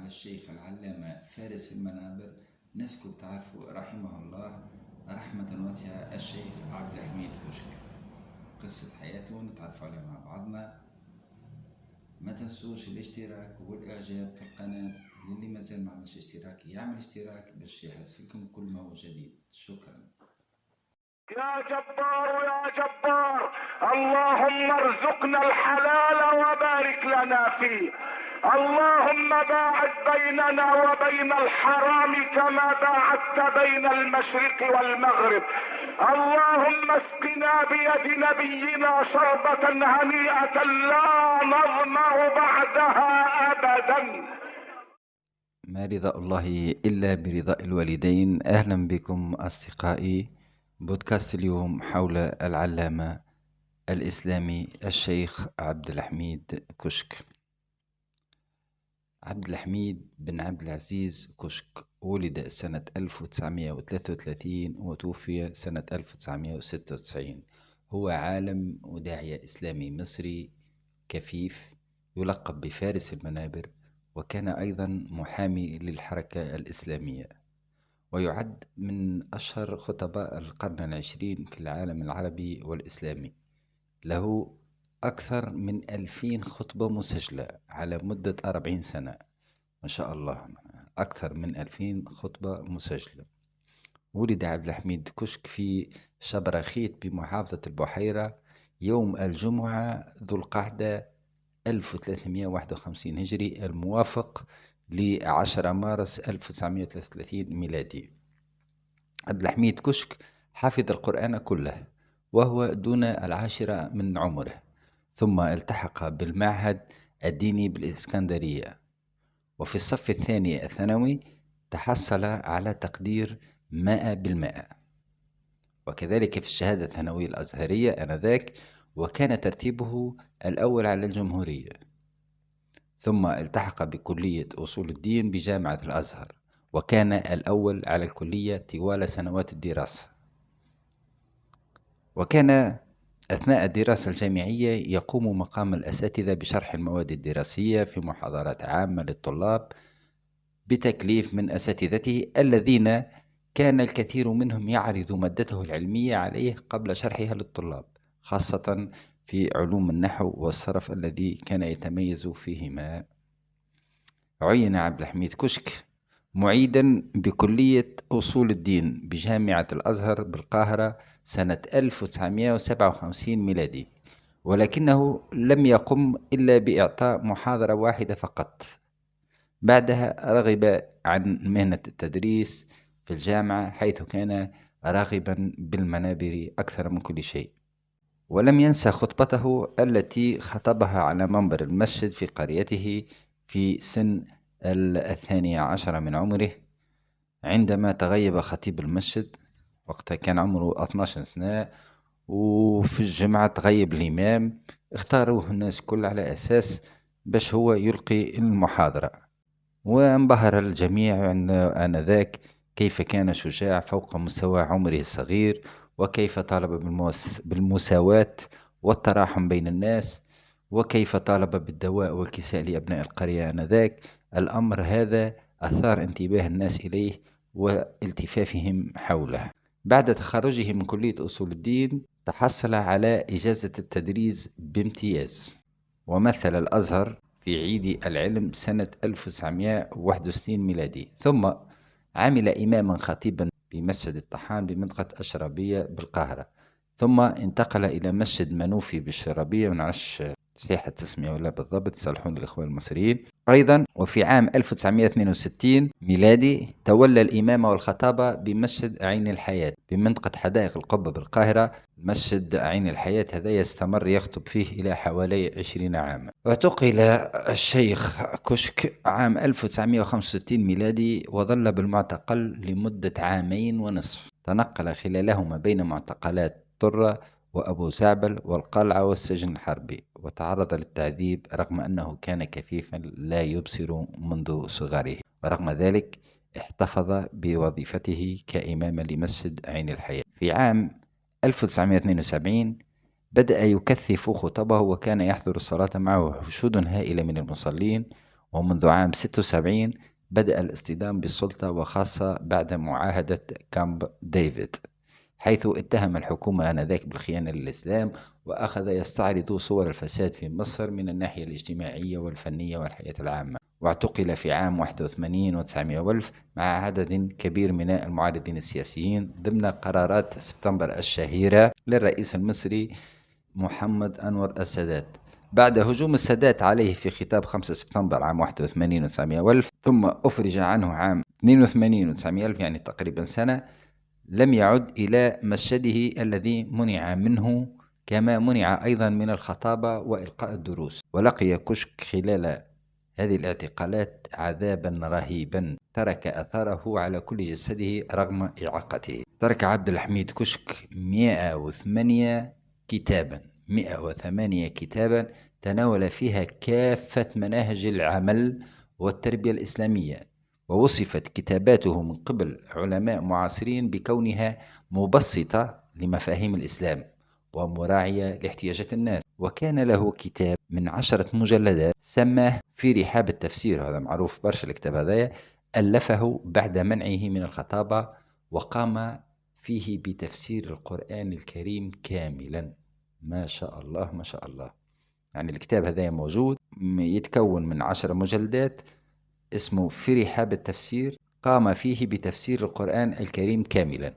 على الشيخ العلامة فارس المنابر، ناس كنت تعرفوا رحمه الله رحمة واسعة الشيخ عبد الحميد كشك. قصة حياته نتعرف عليها مع بعضنا. ما تنسوش الاشتراك والاعجاب في القناة، للي مازال ما عملش اشتراك يعمل اشتراك باش يحصلكم كل ما هو جديد. شكرا. يا جبار يا جبار، اللهم ارزقنا الحلال وبارك لنا فيه. اللهم باعد بيننا وبين الحرام كما باعدت بين المشرق والمغرب. اللهم اسقنا بيد نبينا شربة هنيئة لا نظمأ بعدها أبدا. ما رضا الله إلا برضاء الوالدين. أهلا بكم أصدقائي. بودكاست اليوم حول العلامة الإسلامي الشيخ عبد الحميد كشك. عبد الحميد بن عبد العزيز كشك ولد سنة 1933 وتوفي سنة 1996. هو عالم وداعية إسلامي مصري كفيف يلقب بفارس المنابر، وكان أيضا محامي للحركة الإسلامية، ويعد من أشهر خطباء القرن العشرين في العالم العربي والإسلامي. له أكثر من 2000 خطبة مسجلة على مدة 40 سنة، ما شاء الله، أكثر من 2000 خطبة مسجلة. ولد عبد الحميد كشك في شبرخيت بمحافظة البحيرة يوم الجمعة ذو القعدة 1351 هجري، الموافق ل10 مارس 1933 ميلادي. عبد الحميد كشك حفظ القرآن كله وهو دون 10 من عمره، ثم التحق بالمعهد الديني بالإسكندرية، وفي الصف الثاني الثانوي تحصل على تقدير 100%، وكذلك في الشهادة الثانوية الأزهرية آنذاك، وكان ترتيبه الأول على الجمهورية. ثم التحق بكلية أصول الدين بجامعة الأزهر، وكان الأول على الكلية طوال سنوات الدراسة. وكان أثناء الدراسة الجامعية يقوم مقام الأساتذة بشرح المواد الدراسية في محاضرات عامة للطلاب بتكليف من أساتذته الذين كان الكثير منهم يعرض مادته العلمية عليه قبل شرحها للطلاب، خاصة في علوم النحو والصرف الذي كان يتميز فيهما. عين عبد الحميد كشك معيدا بكلية أصول الدين بجامعة الأزهر بالقاهرة سنة 1957 ميلادي، ولكنه لم يقم إلا بإعطاء محاضرة واحدة فقط. بعدها رغب عن مهنة التدريس في الجامعة، حيث كان راغبا بالمنابر أكثر من كل شيء. ولم ينسى خطبته التي خطبها على منبر المسجد في قريته في سن 12 من عمره، عندما تغيب خطيب المسجد. وقتها كان عمره 12 سنة، وفي الجمعة تغيب الإمام، اختاروه الناس كل على أساس باش هو يلقي المحاضرة. وانبهر الجميع آنذاك كيف كان شجاع فوق مستوى عمره الصغير، وكيف طالب بالمساواة والتراحم بين الناس، وكيف طالب بالدواء والكساء لأبناء القرية آنذاك. الأمر هذا أثار انتباه الناس إليه والتفافهم حوله. بعد تخرجه من كلية أصول الدين تحصل على إجازة التدريس بامتياز، ومثل الأزهر في عيد العلم سنة 1961 ميلادي. ثم عمل إماما خطيبا بمسجد الطحان بمنطقة الشرابية بالقاهرة، ثم انتقل إلى مسجد منوفي بالشرابية، ونعرفش صحيح التسمية ولا بالضبط، صلحون الإخوة المصريين أيضا. وفي عام 1962 ميلادي تولى الإمامة والخطابة بمسجد عين الحياة بمنطقة حدائق القبة بالقاهرة. مسجد عين الحياة هذا يستمر يخطب فيه إلى حوالي 20 عاما. اعتقل الشيخ كشك عام 1965 ميلادي، وظل بالمعتقل لمدة 2.5 عام، تنقل خلالهما بين معتقلات طرة وأبو زعبل والقلعة والسجن الحربي، وتعرض للتعذيب رغم أنه كان كفيفا لا يبصر منذ صغره. ورغم ذلك احتفظ بوظيفته كإمام لمسجد عين الحياة. في عام 1972 بدأ يكثف خطبه، وكان يحضر الصلاة معه حشود هائلة من المصلين، ومنذ عام 76 بدأ الاصطدام بالسلطة، وخاصة بعد معاهدة كامب ديفيد، حيث اتهم الحكومة آنذاك بالخيانة للإسلام، وأخذ يستعرض صور الفساد في مصر من الناحية الاجتماعية والفنية والحياة العامة. واعتقل في عام 81 و900 ألف مع عدد كبير من المعارضين السياسيين ضمن قرارات سبتمبر الشهيرة للرئيس المصري محمد أنور السادات، بعد هجوم السادات عليه في خطاب 5 سبتمبر عام 81 و900 ألف، ثم أفرج عنه عام 82 و900 ألف، يعني تقريبا سنة. لم يعد إلى مسجده الذي منع منه، كما منع أيضا من الخطابة وإلقاء الدروس. ولقي كشك خلال هذه الاعتقالات عذابا رهيبا ترك أثاره على كل جسده رغم إعاقته. ترك عبد الحميد كشك 108 كتابا تناول فيها كافة مناهج العمل والتربية الإسلامية، ووصفت كتاباته من قبل علماء معاصرين بكونها مبسطة لمفاهيم الإسلام ومراعية لاحتياجات الناس. وكان له كتاب من 10 مجلدات سماه في رحاب التفسير، هذا معروف برشا الكتاب هذا، ألفه بعد منعه من الخطابة، وقام فيه بتفسير القرآن الكريم كاملا. ما شاء الله ما شاء الله. يعني الكتاب هذا موجود، يتكون من 10 مجلدات، اسمه في رحاب التفسير، قام فيه بتفسير القرآن الكريم كاملا،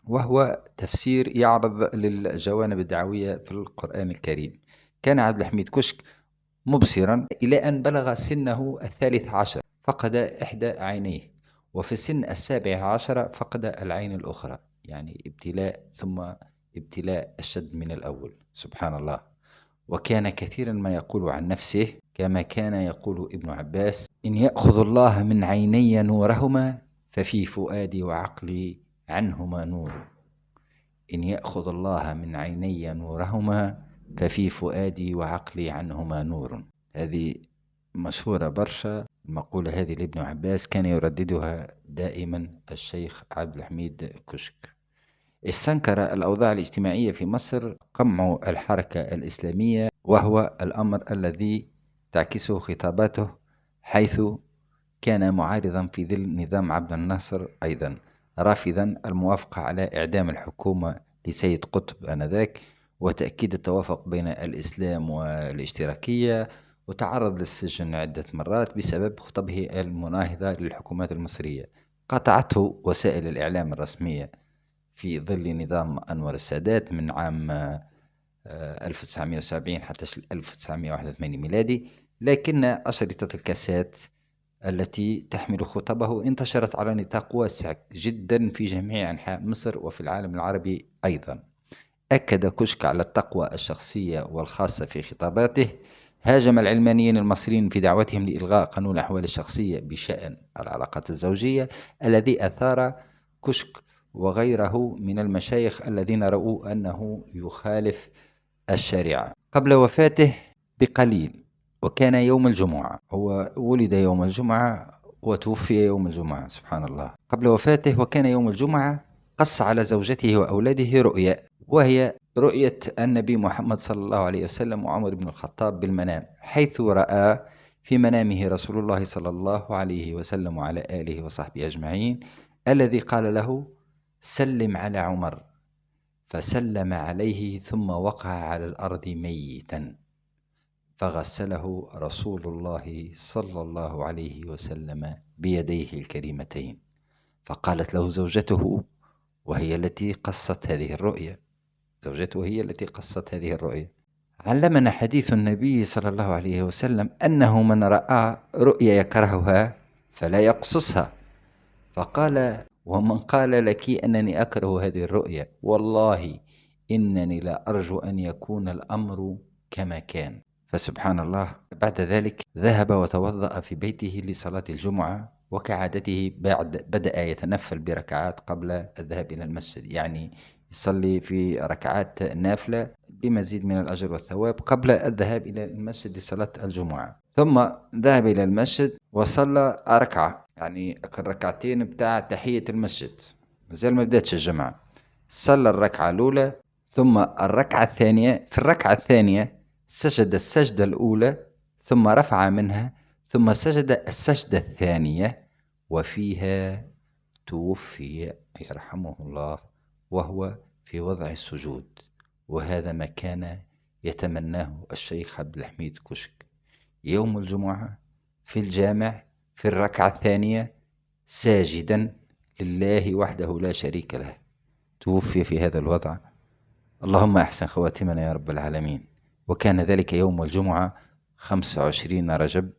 وهو تفسير يعرض للجوانب الدعوية في القرآن الكريم. كان عبد الحميد كشك مبصرا إلى أن بلغ سنه 13 فقد إحدى عينيه، وفي السن 17 فقد العين الأخرى، يعني ابتلاء ثم ابتلاء أشد من الأول، سبحان الله. وكان كثيرا ما يقول عن نفسه كما كان يقول ابن عباس: إن يأخذ الله من عيني نورهما ففي فؤادي وعقلي عنهما نور. إن يأخذ الله من عيني نورهما ففي فؤادي وعقلي عنهما نور. هذه مشهورة برشا، المقولة هذه لابن عباس كان يرددها دائما الشيخ عبد الحميد كشك. استنكر الأوضاع الاجتماعية في مصر قمع الحركة الإسلامية، وهو الأمر الذي تعكسه خطاباته، حيث كان معارضا في ظل نظام عبد الناصر، أيضا رافضا الموافقة على إعدام الحكومة لسيد قطب آنذاك، وتأكيد التوافق بين الإسلام والاشتراكية، وتعرض للسجن عدة مرات بسبب خطبه المناهضة للحكومات المصرية. قاطعته وسائل الإعلام الرسمية في ظل نظام أنور السادات من عام 1970 حتى 1981 ميلادي، لكن أشرطة الكاسات التي تحمل خطبه انتشرت على نطاق واسع جدا في جميع أنحاء مصر وفي العالم العربي أيضا. أكد كشك على التقوى الشخصية والخاصة في خطاباته، هاجم العلمانيين المصريين في دعوتهم لإلغاء قانون الأحوال الشخصية بشأن العلاقات الزوجية، الذي أثار كشك وغيره من المشايخ الذين رأوا أنه يخالف الشريعة. قبل وفاته بقليل، وكان يوم الجمعة، هو ولد يوم الجمعة وتوفي يوم الجمعة، سبحان الله. قبل وفاته وكان يوم الجمعة قص على زوجته وأولاده رؤيا، وهي رؤية النبي محمد صلى الله عليه وسلم وعمر بن الخطاب بالمنام، حيث رأى في منامه رسول الله صلى الله عليه وسلم وعلى آله وصحبه أجمعين، الذي قال له: سلم على عمر، فسلم عليه ثم وقع على الأرض ميتا، فغسله رسول الله صلى الله عليه وسلم بيديه الكريمتين. فقالت له زوجته، وهي التي قصت هذه الرؤيا، زوجته هي التي قصت هذه الرؤيا: علمنا حديث النبي صلى الله عليه وسلم أنه من رأى رؤيا يكرهها فلا يقصصها. فقال: ومن قال لك أنني أكره هذه الرؤيا؟ والله إنني لا أرجو أن يكون الأمر كما كان. فسبحان الله. بعد ذلك ذهب وتوضأ في بيته لصلاة الجمعة، وكعادته بدأ يتنفل بركعات قبل الذهاب إلى المسجد، يعني يصلي في ركعات نافلة بمزيد من الأجر والثواب قبل الذهاب إلى المسجد لصلاة الجمعة. ثم ذهب إلى المسجد وصلى ركعة، يعني الركعتين بتاع تحية المسجد، مازال ما بدأتش الجمعة. صلى الركعة الأولى، ثم الركعة الثانية. في الركعة الثانية سجد السجدة الأولى، ثم رفع منها، ثم سجد السجدة الثانية، وفيها توفي يرحمه الله وهو في وضع السجود. وهذا ما كان يتمناه الشيخ عبد الحميد كشك يوم الجمعة في الجامع في الركعة الثانية ساجدا لله وحده لا شريك له. توفي في هذا الوضع. اللهم أحسن خواتمنا يا رب العالمين. وكان ذلك يوم الجمعة 25 رجب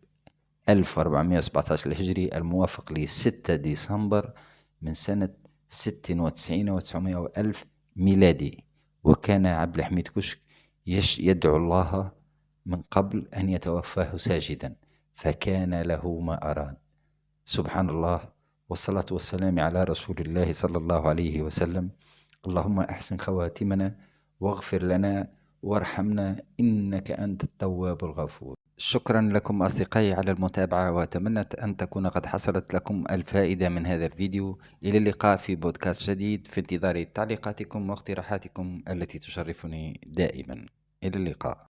1417 الهجري، الموافق ل 6 ديسمبر من سنة 96 و900 وألف ميلادي. وكان عبد الحميد كشك يدعو الله من قبل أن يتوفاه ساجدا، فكان له ما أراد. سبحان الله، والصلاة والسلام على رسول الله صلى الله عليه وسلم. اللهم أحسن خواتمنا واغفر لنا وارحمنا إنك أنت التواب الغفور. شكرا لكم أصدقائي على المتابعة، وأتمنى أن تكون قد حصلت لكم الفائدة من هذا الفيديو. إلى اللقاء في بودكاست جديد، في انتظار تعليقاتكم واقتراحاتكم التي تشرفني دائما. إلى اللقاء.